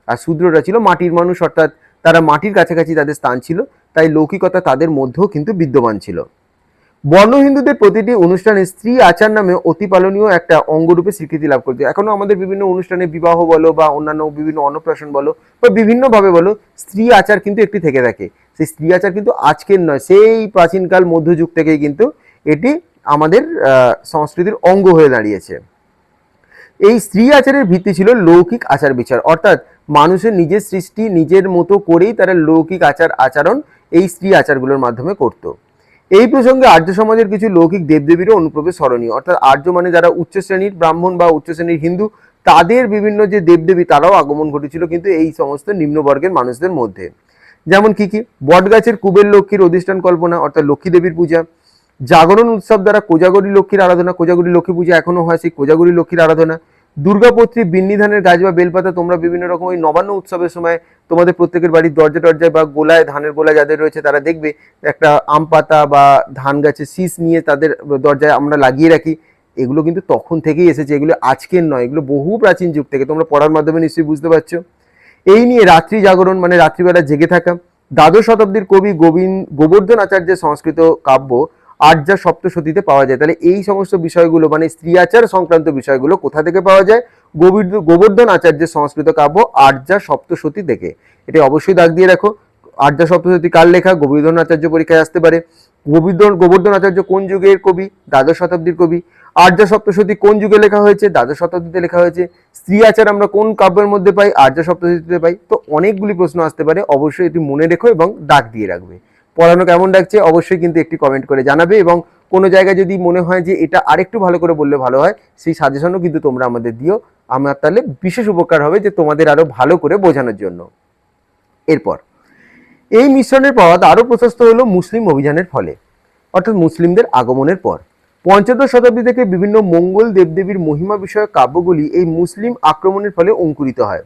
আর শূদ্ররা ছিল মাটির মানুষ, অর্থাৎ তারা মাটির কাছাকাছি তাদের স্থান ছিল, তাই লৌকিকতা তাদের মধ্যেও কিন্তু বিদ্যমান ছিল। বর্ণ হিন্দুদের প্রতিটি অনুষ্ঠানে স্ত্রী আচার নামে অতি পালনীয় একটা অঙ্গরূপে স্বীকৃতি লাভ করছে। এখনো আমাদের বিভিন্ন অনুষ্ঠানে, বিবাহ বলো বা অন্যান্য বিভিন্ন অন্নপ্রাশন বলো বা বিভিন্নভাবে বলো, স্ত্রী আচার কিন্তু একটি থেকে থাকে। সেই স্ত্রী আচার কিন্তু আজকের নয়, সেই প্রাচীনকাল মধ্যযুগ থেকেই কিন্তু এটি আমাদের সংস্কৃতির অঙ্গ হয়ে দাঁড়িয়েছে। এই স্ত্রী আচারের ভিত্তি ছিল লৌকিক আচার বিচার, অর্থাৎ মানুষের নিজের সৃষ্টি নিজের মতো করেই তারা লৌকিক আচরণ এই স্ত্রী আচারগুলোর মাধ্যমে করত। এই প্রসঙ্গে আর্য সমাজের কিছু লৌকিক দেবদেবীরও অনুপ্রবেশ স্মরণীয়, অর্থাৎ আর্য মানে যারা উচ্চ শ্রেণীর ব্রাহ্মণ বা উচ্চ শ্রেণীর হিন্দু, তাদের বিভিন্ন যে দেবদেবী তারাও আগমন ঘটেছিল কিন্তু এই সমস্ত নিম্নবর্গের মানুষদের মধ্যে। যেমন কি কি? বটগাছের কুবের লক্ষ্মীর অধিষ্ঠান কল্পনা, অর্থাৎ লক্ষ্মী দেবীর পূজা, জাগরণ উৎসব দ্বারা কোজাগরী লক্ষ্মীর আরাধনা, কোজাগরী লক্ষ্মী পূজা এখনো হয়, সেই কোজাগরী লক্ষ্মীর আরাধনা। দুর্গাপত্রী, বিন্নি ধানের গাছ বা বেলপাতা, তোমরা বিভিন্ন রকম ওই নবান্ন উৎসবের সময় তোমাদের প্রত্যেকের বাড়ির দরজা টরজায় বা গোলায়, ধানের গোলায় যাদের রয়েছে তারা দেখবে একটা আম পাতা বা ধান গাছের শীষ নিয়ে তাদের দরজায় আমরা লাগিয়ে রাখি। এগুলো কিন্তু তখন থেকেই এসেছে, এগুলো আজকের নয়, এগুলো বহু প্রাচীন যুগ থেকে, তোমরা পড়ার মাধ্যমে নিশ্চয়ই বুঝতে পারছো। এই নিয়ে রাত্রি জাগরণ মানে রাত্রিবেলা জেগে থাকা। দ্বাদশ শতাব্দীর কবি গোবর্ধন আচার্যের সংস্কৃত কাব্য আর্যা সপ্তশতীতে পাওয়া যায়। তাহলে এই সমস্ত বিষয়গুলো মানে স্ত্রী আচার সংক্রান্ত বিষয়গুলো কোথা থেকে পাওয়া যায়? গোবর্ধন আচার্যের সংস্কৃত কাব্য আর্যা সপ্তশতী থেকে। এটা অবশ্যই দাগ দিয়ে রাখো। আর্যা সপ্তশতী কার লেখা? গোবর্ধন আচার্য পরীক্ষায় আসতে পারে। গোবর্ধন আচার্য কোন যুগের কবি? দ্বাদশ শতাব্দীর কবি। আর্যা সপ্তশতী কোন যুগে লেখা হয়েছে? দ্বাদশ শতাব্দীতে লেখা হয়েছে। স্ত্রী আচার আমরা কোন কাব্যের মধ্যে পাই? আর্যা সপ্তশতীতে পাই। তো অনেকগুলি প্রশ্ন আসতে পারে, অবশ্যই এটি মনে রেখো এবং দাগ দিয়ে রাখবে। পড়ানো কেমন লাগছে অবশ্যই কিন্তু একটি কমেন্ট করে জানাবে, এবং কোনো জায়গায় যদি মনে হয় যে এটা আরেকটু ভালো করে বললে ভালো হয়, সেই সাজেশনও কিন্তু তোমরা আমাদের দিও। আমার তাহলে বিশেষ উপকার হবে যে তোমাদের আরো ভালো করে বোঝানোর জন্য। এরপর এই মিশ্রণের পথ আরো প্রশস্ত হলো মুসলিম অভিযানের ফলে, অর্থাৎ মুসলিমদের আগমনের পর। পঞ্চদশ শতাব্দী থেকে বিভিন্ন মঙ্গল দেবদেবীর মহিমা বিষয়ক কাব্যগুলি এই মুসলিম আক্রমণের ফলে অঙ্কুরিত হয়।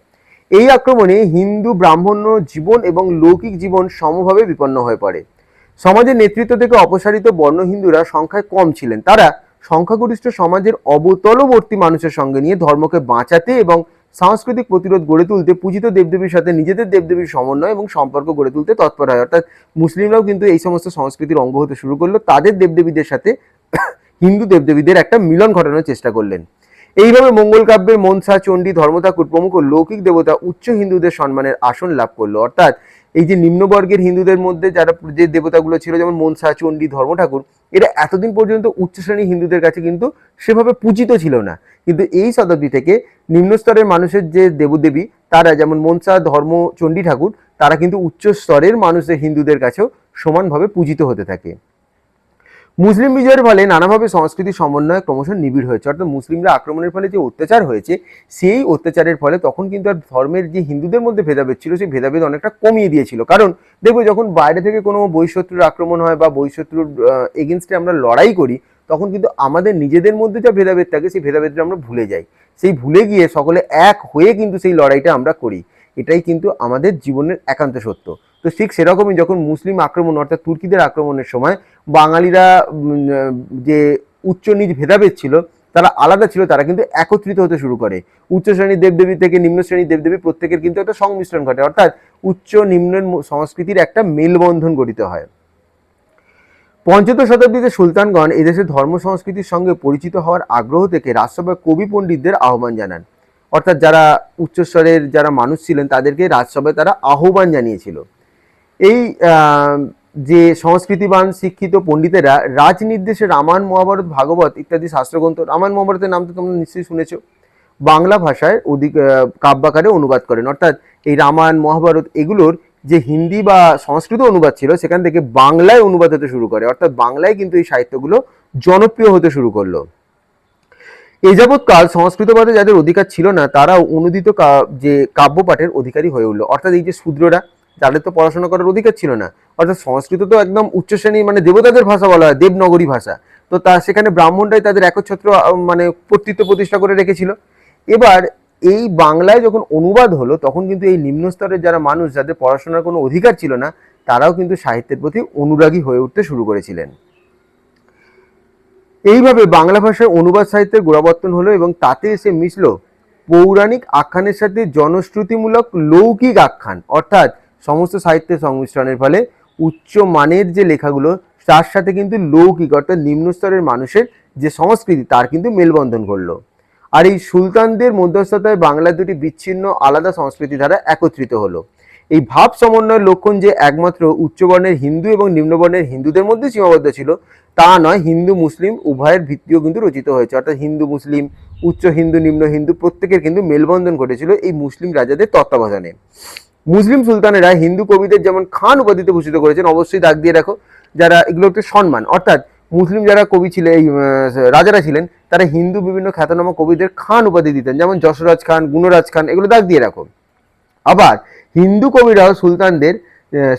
এই আক্রমণে হিন্দু ব্রাহ্মণ্য জীবন এবং লৌকিক জীবন সমভাবে বিপন্ন হয়ে পড়ে। সমাজের নেতৃত্ব থেকে অপসারিত বর্ণ হিন্দুরা সংখ্যায় কম ছিলেন। তারা সংখ্যাগরিষ্ঠ সমাজের অবতলবর্তী মানুষের সঙ্গে নিয়ে ধর্মকে বাঁচাতে এবং সাংস্কৃতিক প্রতিরোধ গড়ে তুলতে পূজিত দেবদেবীর সাথে নিজেদের দেবদেবীর সমন্বয় এবং সম্পর্ক গড়ে তুলতে তৎপর হয়। অর্থাৎ মুসলিমরাও কিন্তু এই সমস্ত সংস্কৃতির অঙ্গ হতে শুরু করলো, তাদের দেবদেবীদের সাথে হিন্দু দেবদেবীদের একটা মিলন ঘটানোর চেষ্টা করলেন। এইভাবে মঙ্গল কাব্যের মনসা, চণ্ডী, ধর্মঠাকুর প্রমুখ লৌকিক দেবতা উচ্চ হিন্দুদের সম্মানের আসন লাভ করলো। অর্থাৎ এই যে নিম্নবর্গের হিন্দুদের মধ্যে যারা যে দেবতাগুলো ছিল, যেমন মনসা, চণ্ডী, ধর্মঠাকুর, এরা এতদিন পর্যন্ত উচ্চ শ্রেণী হিন্দুদের কাছে কিন্তু সেভাবে পূজিত ছিল না। কিন্তু এই শতাব্দী থেকে নিম্ন স্তরের মানুষের যে দেবদেবী, তারা যেমন মনসা, ধর্ম, চণ্ডী ঠাকুর, তারা কিন্তু উচ্চ স্তরের মানুষের হিন্দুদের কাছেও সমানভাবে পূজিত হতে থাকে। মুসলিম বিজয়ের ফলে নানাভাবে সংস্কৃতি সমন্বয় ক্রমশ নিবিড় হয়েছে। অর্থাৎ মুসলিমরা আক্রমণের ফলে যে অত্যাচার হয়েছে, সেই অত্যাচারের ফলে তখন কিন্তু আর ধর্মের যে হিন্দুদের মধ্যে ভেদাভেদ ছিল, সেই ভেদাভেদ অনেকটা কমিয়ে দিয়েছিল। কারণ দেখবে যখন বাইরে থেকে কোনো বহিঃশত্রুর আক্রমণ হয় বা বহিঃশত্রুর এগেনস্টে আমরা লড়াই করি, তখন কিন্তু আমাদের নিজেদের মধ্যে যা ভেদাভেদ থাকে সেই ভেদাভেদটা আমরা ভুলে যাই। সেই ভুলে গিয়ে সকলে এক হয়ে কিন্তু সেই লড়াইটা আমরা করি। এটাই কিন্তু আমাদের জীবনের একান্ত সত্য। তো ঠিক সেরকমই যখন মুসলিম আক্রমণ অর্থাৎ তুর্কিদের আক্রমণের সময় বাঙালিরা যে উচ্চ নিচ ভেদাভেদ ছিল, তারা আলাদা ছিল, তারা কিন্তু একত্রিত হতে শুরু করে। উচ্চ শ্রেণীর দেবদেবী থেকে নিম্ন শ্রেণীর দেবদেবী প্রত্যেকের কিন্তু একটা সংমিশ্রণ ঘটে, অর্থাৎ উচ্চ নিম্ন সংস্কৃতির একটা মেলবন্ধন গঠিত হয়। পঞ্চদশ শতাব্দীতে সুলতানগণ এদেশের ধর্ম সংস্কৃতির সঙ্গে পরিচিত হওয়ার আগ্রহ থেকে রাজসভায় কবি পণ্ডিতদের আহ্বান জানান। অর্থাৎ যারা উচ্চস্তরের যারা মানুষ ছিলেন তাদেরকে রাজসভায় তারা আহ্বান জানিয়েছিল। এই যে সংস্কৃতিবান শিক্ষিত পণ্ডিতেরা রাজনির্দেশে রামায়ণ, মহাভারত, ভাগবত ইত্যাদি শাস্ত্রগ্রন্থ, রামায়ণ মহাভারতের নাম তো তোমরা নিশ্চয়ই শুনেছ, বাংলা ভাষায় কাব্যাকারে অনুবাদ করেন। অর্থাৎ এই রামায়ণ, মহাভারত এগুলোর যে হিন্দি বা সংস্কৃত অনুবাদ ছিল, সেখান থেকে বাংলায় অনুবাদ হতে শুরু করে। অর্থাৎ বাংলায় কিন্তু এই সাহিত্যগুলো জনপ্রিয় হতে শুরু করলো। এ যাবৎকাল সংস্কৃতপাঠে যাদের অধিকার ছিল না, তারাও অনুদিত যে কাব্যপাঠের অধিকারী হয়ে উঠলো। অর্থাৎ এই যে শূদ্ররা, যাদের তো পড়াশোনা করার অধিকার ছিল না, অর্থাৎ সংস্কৃত তো একদম উচ্চ শ্রেণী মানে দেবতাদের ভাষা বলা হয়, দেবনগরী ভাষা, তো তা সেখানে ব্রাহ্মণরাই তাদের একচ্ছত্র মানে কর্তৃত্ব প্রতিষ্ঠা করে রেখেছিল। এবার এই বাংলায় যখন অনুবাদ হলো, তখন কিন্তু এই নিম্ন স্তরের যারা মানুষ, যাদের পড়াশোনার কোনো অধিকার ছিল না, তারাও কিন্তু সাহিত্যের প্রতি অনুরাগী হয়ে উঠতে শুরু করেছিলেন। এইভাবে বাংলা ভাষায় অনুবাদ সাহিত্যের গোড়াপত্তন হলো এবং তাতে এসে মিশল পৌরাণিক আখ্যানের সাথে জনশ্রুতিমূলক লৌকিক আখ্যান। অর্থাৎ সমস্ত সাহিত্যের সংমিশ্রণের ফলে উচ্চ মানের যে লেখাগুলো, তার সাথে কিন্তু লৌকিক অর্থাৎ নিম্ন স্তরের মানুষের যে সংস্কৃতি, তার কিন্তু মেলবন্ধন করলো। আর এই সুলতানদের মধ্যস্থতায় বাংলার দুটি বিচ্ছিন্ন আলাদা সংস্কৃতি ধারা একত্রিত হলো। এই ভাব সমন্বয়ের লক্ষণ যে একমাত্র উচ্চবর্ণের হিন্দু এবং নিম্নবর্ণের হিন্দুদের মধ্যে সীমাবদ্ধ ছিল তা নয়, হিন্দু মুসলিম উভয়ের ভিত্তিও কিন্তু রচিত হয়েছে। অর্থাৎ হিন্দু মুসলিম, উচ্চ হিন্দু, নিম্ন হিন্দু প্রত্যেকের কিন্তু মেলবন্ধন ঘটেছিল এই মুসলিম রাজাদের তত্ত্বাবধানে। মুসলিম সুলতানেরা হিন্দু কবিদের যেমন খান উপাধিতে ভূষিত করেছেন, অবশ্যই দাগ দিয়ে রাখো, যারা এগুলো একটু সম্মান। অর্থাৎ মুসলিম যারা কবি ছিলেন, এই রাজারা ছিলেন, তারা হিন্দু বিভিন্ন খ্যাতনামা কবিদের খান উপাধি দিতেন, যেমন যশোরাজ খান, গুণরাজ খান, এগুলো দাগ দিয়ে রাখো। আবার হিন্দু কবিরাও সুলতানদের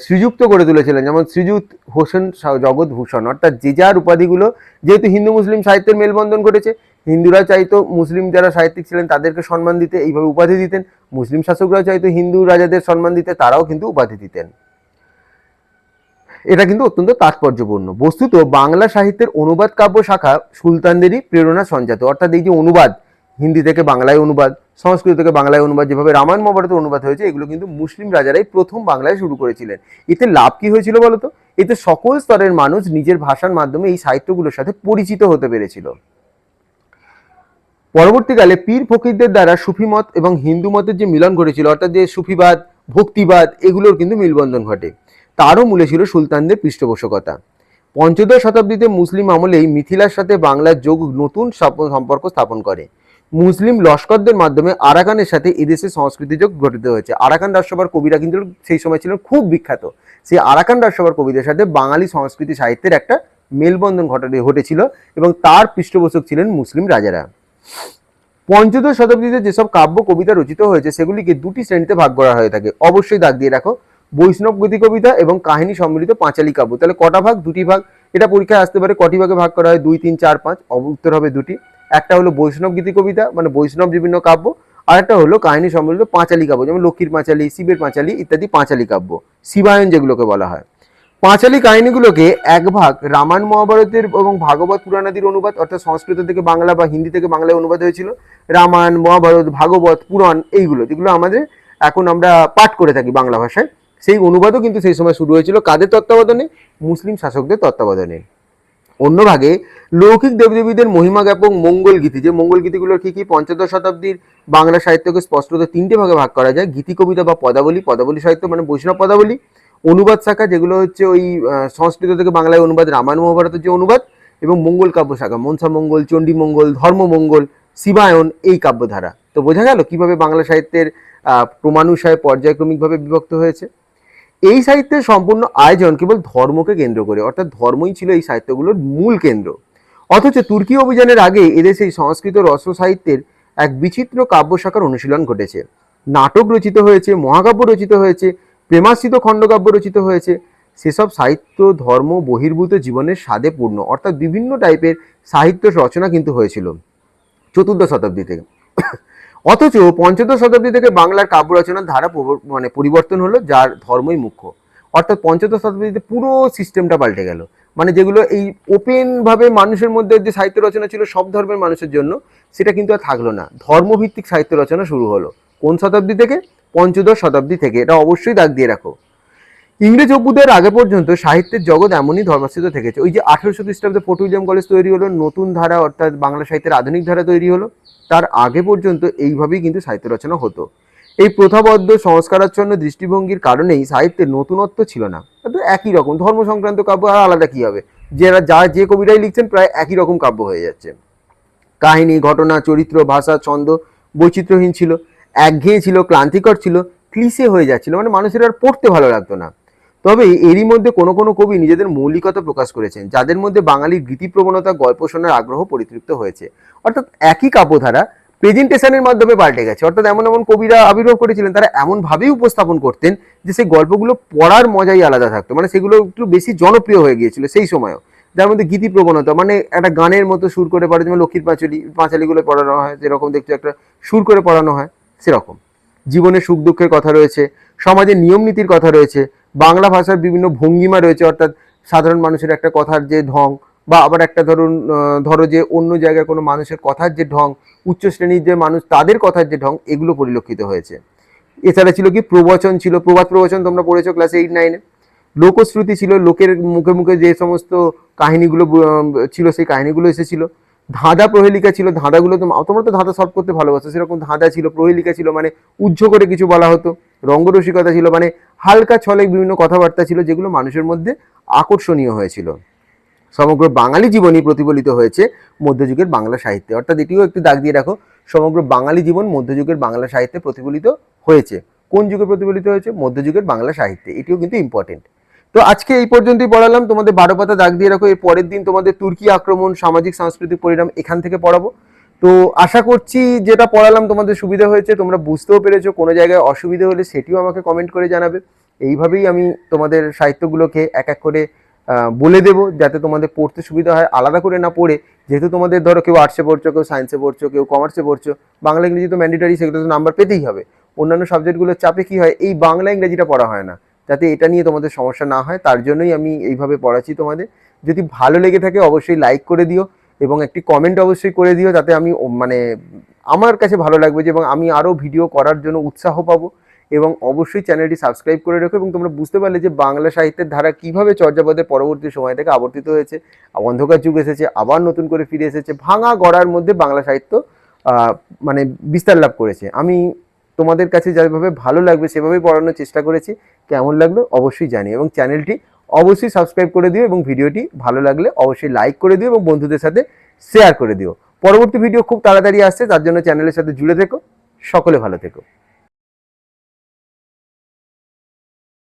শ্রীযুক্ত করে তুলেছিলেন, যেমন শ্রীযুত হোসেন জগৎ ভূষণ, অর্থাৎ যে যার উপাধিগুলো, যেহেতু হিন্দু মুসলিম সাহিত্যের মেলবন্ধন ঘটেছে, হিন্দুরা চাইতো মুসলিম যারা সাহিত্যিক ছিলেন তাদেরকে সম্মান দিতে, এইভাবে উপাধি দিতেন। মুসলিম শাসকরাও চাইতো হিন্দু রাজাদের সম্মান দিতে, তারাও কিন্তু উপাধি দিতেন। এটা কিন্তু অত্যন্ত তাৎপর্যপূর্ণ। বস্তুত বাংলা সাহিত্যের অনুবাদ কাব্য শাখা সুলতানদেরই প্রেরণা সঞ্জাত, অর্থাৎ এই যে অনুবাদ, হিন্দি থেকে বাংলায় অনুবাদ, সংস্কৃত থেকে বাংলায় অনুবাদ, যেভাবে রামায়ণ মহাভারতের অনুবাদ হয়েছে, এগুলো কিন্তু মুসলিম রাজারাই প্রথম বাংলায় শুরু করেছিলেন। এতে লাভ কি হয়েছিল বলতো? এতে সকল স্তরের মানুষ নিজের ভাষার মাধ্যমে এই সাহিত্যগুলোর সাথে পরিচিত হতে পেরেছিল। পরবর্তীকালে পীর ফকিরদের দ্বারা সুফি মত এবং হিন্দু মতের যে মিলন ঘটেছিল, অর্থাৎ যে সুফিবাদ, ভক্তিবাদ, এগুলোর কিন্তু মিলবন্ধন ঘটে। তারও মূলে ছিল সুলতানদের পৃষ্ঠপোষকতা। পঞ্চদশ শতাব্দীতে মুসলিম আমলেই মিথিলার সাথে বাংলার যোগ নতুন সম্পর্ক স্থাপন করে। মুসলিম লস্করদের মাধ্যমে আরাকানের সাথে এদেশে সংস্কৃতি যোগ গঠিত হয়েছে। আরাকান রাজসভার কবিরা কিন্তু সেই সময় ছিলেন খুব বিখ্যাত। সেই আরাকান রাজসভার কবিদের সাথে বাঙালি সংস্কৃতি সাহিত্যের একটা মেলবন্ধন ঘটেছিল এবং তার পৃষ্ঠপোষক ছিলেন মুসলিম রাজারা। পঞ্চদশ শতাব্দীতে যেসব কাব্য কবিতা রচিত হয়েছে সেগুলিকে দুটি শ্রেণীতে ভাগ করা হয়ে থাকে, অবশ্যই দাগ দিয়ে রাখো, বৈষ্ণব গতি কবিতা এবং কাহিনী সম্মিলিত পাঁচালী কাব্য। তাহলে কটা ভাগ? দুটি ভাগ। এটা পরীক্ষায় আসতে পারে, কটি ভাগে ভাগ করা হয়? 2, 3, 4, 5। উত্তর হবে দুটি। একটা হলো বৈষ্ণব গীতি কবিতা, মানে বৈষ্ণব বিভিন্ন কাব্য, আর একটা হলো কাহিনী সম্মিলিত পাঁচালী কাব্য, যেমন লক্ষ্মীর পাঁচালী, শিবের পাঁচালী ইত্যাদি পাঁচালী কাব্য, শিবায়ন যেগুলোকে বলা হয়। পাঁচালী কাহিনীগুলোকে এক ভাগ রামায়ণ মহাভারতের এবং ভাগবত পুরাণাদির অনুবাদ, অর্থাৎ সংস্কৃত থেকে বাংলা বা হিন্দি থেকে বাংলায় অনুবাদ হয়েছিল। রামায়ণ, মহাভারত, ভাগবত, পুরাণ, এইগুলো যেগুলো আমাদের এখন আমরা পাঠ করে থাকি বাংলা ভাষায়, সেই অনুবাদও কিন্তু সেই সময় শুরু হয়েছিল কাদের তত্ত্বাবধানে? মুসলিম শাসকদের তত্ত্বাবধানে। অন্য ভাগে লৌকিক দেবদেবীদের মহিমা জ্ঞাপক মঙ্গল গীতি, যে মঙ্গল গীতিগুলোর কি কি? পঞ্চদশ শতাব্দীর বাংলা সাহিত্যকে স্পষ্টত তিনটে ভাগে ভাগ করা যায়: গীতি কবিতা বা পদাবলী, পদাবলী সাহিত্য মানে বৈষ্ণব পদাবলী; অনুবাদ শাখা, যেগুলো হচ্ছে ওই সংস্কৃত থেকে বাংলায় অনুবাদ, রামায়ণ মহাভারতের যে অনুবাদ; এবং মঙ্গল কাব্য শাখা, মনসা মঙ্গল, চণ্ডী মঙ্গল, ধর্মমঙ্গল, শিবায়ন, এই কাব্যধারা। তো বোঝা গেল কিভাবে বাংলা সাহিত্যের ক্রমানুসারে পর্যায়ক্রমিকভাবে বিভক্ত হয়েছে। এই সাহিত্যের সম্পূর্ণ আয়োজন কেবল ধর্মকে কেন্দ্র করে, অর্থাৎ ধর্মই ছিল এই সাহিত্যগুলোর মূল কেন্দ্র। অথচ তুর্কি অভিযানের আগে এদেশে সংস্কৃত রস সাহিত্যের এক বিচিত্র কাব্য শাখার অনুশীলন ঘটেছে। নাটক রচিত হয়েছে, মহাকাব্য রচিত হয়েছে, প্রেমাশ্রিত খণ্ডকাব্য রচিত হয়েছে। সেসব সাহিত্য ধর্ম বহির্ভূত জীবনের স্বাদে পূর্ণ, অর্থাৎ বিভিন্ন টাইপের সাহিত্য রচনা কিন্তু হয়েছিল চতুর্দশ শতাব্দী থেকে। অথচ পঞ্চদশ শতাব্দী থেকে বাংলার কাব্য রচনার ধারা মানে পরিবর্তন হলো, যার ধর্মই মুখ্য। অর্থাৎ পঞ্চদশ শতাব্দীতে পুরো সিস্টেমটা পাল্টে গেল। মানে যেগুলো এই ওপেন ভাবে মানুষের মধ্যে যে সাহিত্য রচনা ছিল সব ধর্মের মানুষের জন্য, সেটা কিন্তু আর থাকলো না। ধর্মভিত্তিক সাহিত্য রচনা শুরু হলো। কোন শতাব্দী থেকে? পঞ্চদশ শতাব্দী থেকে। এটা অবশ্যই দাগ দিয়ে রাখো। ইংরেজ অভ্যুদয়ের আগে পর্যন্ত সাহিত্যের জগৎ এমনই ধর্মাশ্রিত থেকেছে। ওই যে 1800 খ্রিস্টাব্দে ফোর্ট উইলিয়াম কলেজ তৈরি হলো, নতুন ধারা অর্থাৎ বাংলা সাহিত্যের আধুনিক ধারা তৈরি হলো, তার আগে পর্যন্ত এইভাবেই কিন্তু সাহিত্য রচনা হতো। এই প্রথাবদ্ধ সংস্কারাচ্ছন্ন দৃষ্টিভঙ্গির কারণেই সাহিত্যের নতুনত্ব ছিল না। একই রকম ধর্ম সংক্রান্ত কাব্য, আর আলাদা কি হবে? যে কবিরাই লিখছেন প্রায় একই রকম কাব্য হয়ে যাচ্ছে। কাহিনী, ঘটনা, চরিত্র, ভাষা, ছন্দ বৈচিত্র্যহীন ছিল, একঘেয়ে ছিল, ক্লান্তিকর ছিল, ক্লিশে হয়ে যাচ্ছিল, মানে মানুষের আর পড়তে ভালো লাগতো না। তবে এরই মধ্যে কোনো কোনো কবি নিজেদের মৌলিকতা প্রকাশ করেছেন, যাদের মধ্যে বাঙালির গীতিপ্রবণতা, গল্প শোনার আগ্রহ পরিতৃপ্ত হয়েছে। অর্থাৎ একই কাব্যধারা প্রেজেন্টেশনের মাধ্যমে পাল্টে গেছে। অর্থাৎ এমন এমন কবিরা আবির্ভাব করেছিলেন, তারা এমনভাবেই উপস্থাপন করতেন যে সেই গল্পগুলো পড়ার মজাই আলাদা থাকতো, মানে সেগুলো একটু বেশি জনপ্রিয় হয়ে গিয়েছিল সেই সময়ও। যার মধ্যে গীতি প্রবণতা, মানে একটা গানের মতো সুর করে পড়ে, যেমন লক্ষ্মীর পাঁচালীগুলো পড়ানো হয় যেরকম দেখছো একটা সুর করে পড়ানো হয়, সেরকম। জীবনের সুখ দুঃখের কথা রয়েছে, সমাজের নিয়ম নীতির কথা রয়েছে, বাংলা ভাষার বিভিন্ন ভঙ্গিমা রয়েছে, অর্থাৎ সাধারণ মানুষের একটা কথার যে ঢং, বা আবার একটা ধরো যে অন্য জায়গায় কোনো মানুষের কথার যে ঢং, উচ্চ শ্রেণীর যে মানুষ তাদের কথার যে ঢং, এগুলো পরিলক্ষিত হয়েছে। এছাড়া ছিল কি প্রবচন ছিল, প্রবাদ প্রবচন তোমরা পড়েছো ক্লাস 8-9-এ। লোকশ্রুতি ছিল, লোকের মুখে মুখে যে সমস্ত কাহিনীগুলো ছিল সেই কাহিনীগুলো এসেছিল। ধাঁধা প্রহেলিকা ছিল, ধাঁধাগুলো তোমরা তো ধাঁধা সলভ করতে ভালোবাসো, সেরকম ধাঁধা ছিল। প্রহেলিকা ছিল, মানে উজ্জ করে কিছু বলা হতো। রঙ্গরসিকতা ছিল, মানে হালকা ছলে বিভিন্ন কথাবার্তা ছিল, যেগুলো মানুষের মধ্যে আকর্ষণীয় হয়েছিল। সমগ্র বাঙালি জীবনই প্রতিফলিত হয়েছে মধ্যযুগের বাংলা সাহিত্যে। অর্থাৎ এটিও একটু দাগ দিয়ে রাখো, সমগ্র বাঙালি জীবন মধ্যযুগের বাংলা সাহিত্যে প্রতিফলিত হয়েছে। কোন যুগে প্রতিফলিত হয়েছে? মধ্যযুগের বাংলা সাহিত্যে। এটিও কিন্তু ইম্পর্টেন্ট। তো আজকে এই পর্যন্তই পড়ালাম, তোমাদের 12 পাতা দাগ দিয়ে রাখো। এর পরের দিন তোমাদের তুর্কি আক্রমণ, সামাজিক সাংস্কৃতিক পরিণাম এখান থেকে পড়াবো। তো আশা করছি যেটা পড়ালাম তোমাদের সুবিধা হয়েছে, তোমরা বুঝতেও পেরেছো। কোনো জায়গায় অসুবিধা হলে সেটিও আমাকে কমেন্ট করে জানাবে। এইভাবেই আমি তোমাদের সাহিত্যগুলোকে এক এক করে বলে দেবো, যাতে তোমাদের পড়তে সুবিধা হয়, আলাদা করে না পড়ে। যেহেতু তোমাদের ধরো কেউ আর্টসে পড়ছো, কেউ সায়েন্সে পড়ছো, কেউ কমার্সে পড়ছো, বাংলা ইংরেজি তো ম্যান্ডেটারি, সেগুলো তো নাম্বার পেতেই হবে। অন্যান্য সাবজেক্টগুলোর চাপে কি হয়, এই বাংলা ইংরেজিটা পড়া হয় না, যাতে এটা নিয়ে তোমাদের সমস্যা না হয়, তার জন্যই আমি এইভাবে পড়াচ্ছি তোমাদের। যদি ভালো লেগে থাকে অবশ্যই লাইক করে দিও এবং একটি কমেন্ট অবশ্যই করে দিও, যাতে আমি মানে আমার কাছে ভালো লাগবে যে, এবং আমি আরও ভিডিও করার জন্য উৎসাহ পাবো। এবং অবশ্যই চ্যানেলটি সাবস্ক্রাইব করে রেখো, এবং তোমরা বুঝতে পারলে যে বাংলা সাহিত্যের ধারা কিভাবে চর্যাপদের পরবর্তী সময় থেকে আবর্তিত হয়েছে, অন্ধকার যুগ এসেছে, আবার নতুন করে ফিরে এসেছে, ভাঙা গড়ার মধ্যে বাংলা সাহিত্য মানে বিস্তার লাভ করেছে। আমি তোমাদের কাছে যেভাবে ভালো লাগবে সেভাবেই পড়ানোর চেষ্টা করেছি। কেমন লাগলো অবশ্যই জানিও, এবং চ্যানেলটি অবশ্যই সাবস্ক্রাইব করে দিও, এবং ভিডিওটি ভালো লাগলে অবশ্যই লাইক করে দিও এবং বন্ধুদের সাথে শেয়ার করে দিও। পরবর্তী ভিডিও খুব তাড়াতাড়ি আসছে, তার জন্য চ্যানেলের সাথে জুড়ে থেকো। সকলে ভালো থেকো।